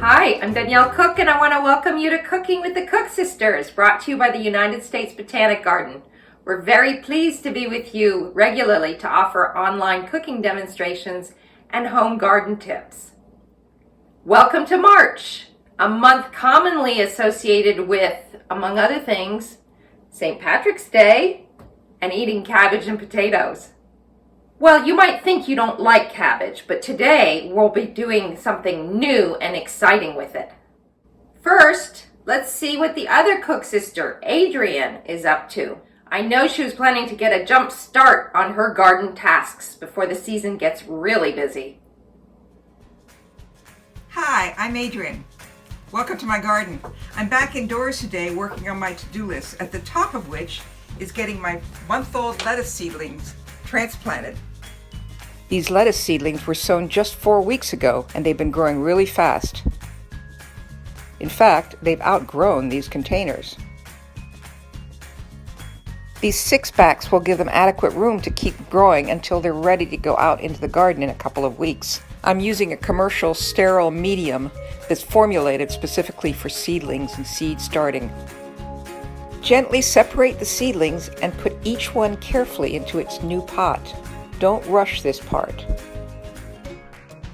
Hi, I'm Danielle Cook, and I want to welcome you to Cooking with the Cook Sisters, brought to you by the United States Botanic Garden. We're very pleased to be with you regularly to offer online cooking demonstrations and home garden tips. Welcome to March, a month commonly associated with, among other things, St. Patrick's Day and eating cabbage and potatoes. Well, you might think you don't like cabbage, but today we'll be doing something new and exciting with it. First, let's see what the other cook sister, Adrienne, is up to. I know she was planning to get a jump start on her garden tasks before the season gets really busy. Hi, I'm Adrienne. Welcome to my garden. I'm back indoors today working on my to-do list, at the top of which is getting my month-old lettuce seedlings transplanted. These lettuce seedlings were sown just 4 weeks ago, and they've been growing really fast. In fact, they've outgrown these containers. These 6-packs will give them adequate room to keep growing until they're ready to go out into the garden in a couple of weeks. I'm using a commercial sterile medium that's formulated specifically for seedlings and seed starting. Gently separate the seedlings and put each one carefully into its new pot. Don't rush this part.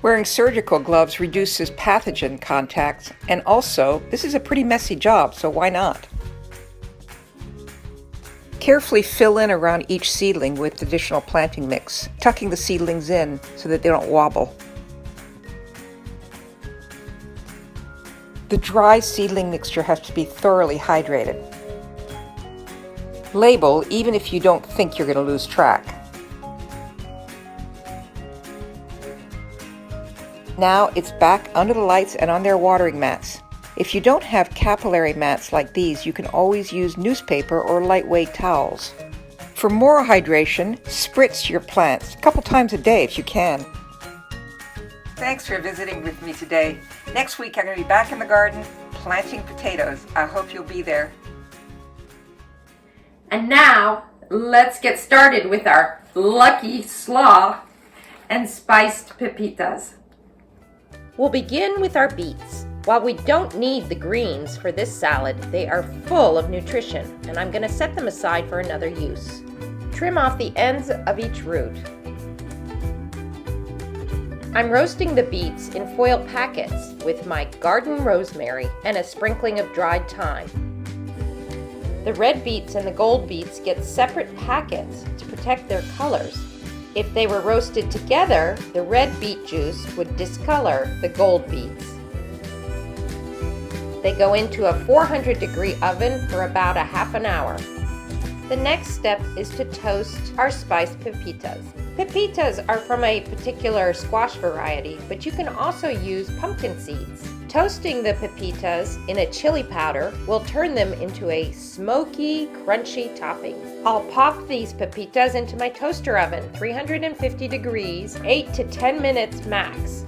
Wearing surgical gloves reduces pathogen contacts, and also, this is a pretty messy job, so why not? Carefully fill in around each seedling with additional planting mix, tucking the seedlings in so that they don't wobble. The dry seedling mixture has to be thoroughly hydrated. Label even if you don't think you're going to lose track. Now it's back under the lights and on their watering mats. If you don't have capillary mats like these, you can always use newspaper or lightweight towels. For more hydration, spritz your plants a couple times a day if you can. Thanks for visiting with me today. Next week I'm going to be back in the garden planting potatoes. I hope you'll be there. And now, let's get started with our lucky slaw and spiced pepitas. We'll begin with our beets. While we don't need the greens for this salad, they are full of nutrition, and I'm going to set them aside for another use. Trim off the ends of each root. I'm roasting the beets in foil packets with my garden rosemary and a sprinkling of dried thyme. The red beets and the gold beets get separate packets to protect their colors. If they were roasted together, the red beet juice would discolor the gold beets. They go into a 400-degree oven for about a half an hour. The next step is to toast our spiced pepitas. Pepitas are from a particular squash variety, but you can also use pumpkin seeds. Toasting the pepitas in a chili powder will turn them into a smoky, crunchy topping. I'll pop these pepitas into my toaster oven, 350 degrees, 8 to 10 minutes max.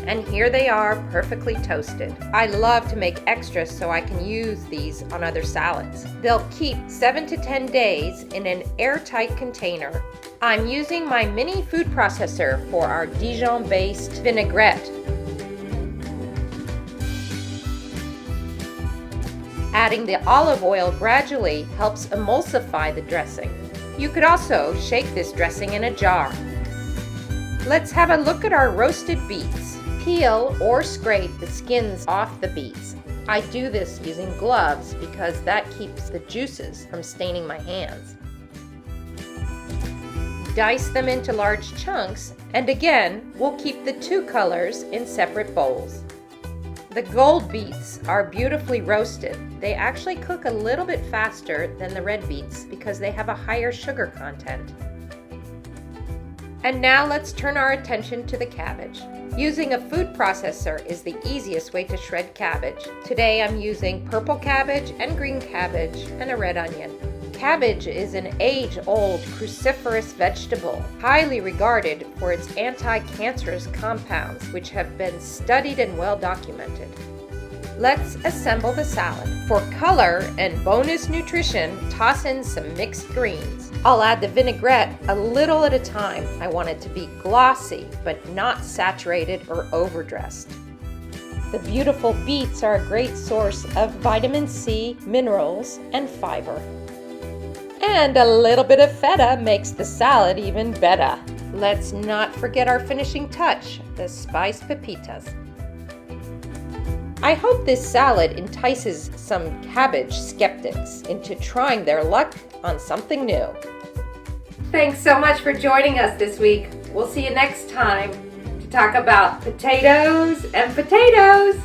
And here they are, perfectly toasted. I love to make extras so I can use these on other salads. They'll keep 7 to 10 days in an airtight container. I'm using my mini food processor for our Dijon-based vinaigrette. Adding the olive oil gradually helps emulsify the dressing. You could also shake this dressing in a jar. Let's have a look at our roasted beets. Peel or scrape the skins off the beets. I do this using gloves because that keeps the juices from staining my hands. Dice them into large chunks, and again, we'll keep the two colors in separate bowls. The gold beets are beautifully roasted. They actually cook a little bit faster than the red beets because they have a higher sugar content. And now let's turn our attention to the cabbage. Using a food processor is the easiest way to shred cabbage. Today I'm using purple cabbage and green cabbage and a red onion. Cabbage is an age-old cruciferous vegetable, highly regarded for its anti-cancerous compounds, which have been studied and well documented. Let's assemble the salad. For color and bonus nutrition, toss in some mixed greens. I'll add the vinaigrette a little at a time. I want it to be glossy, but not saturated or overdressed. The beautiful beets are a great source of vitamin C, minerals, and fiber. And a little bit of feta makes the salad even better. Let's not forget our finishing touch, the spiced pepitas. I hope this salad entices some cabbage skeptics into trying their luck on something new. Thanks so much for joining us this week. We'll see you next time to talk about potatoes and potatoes.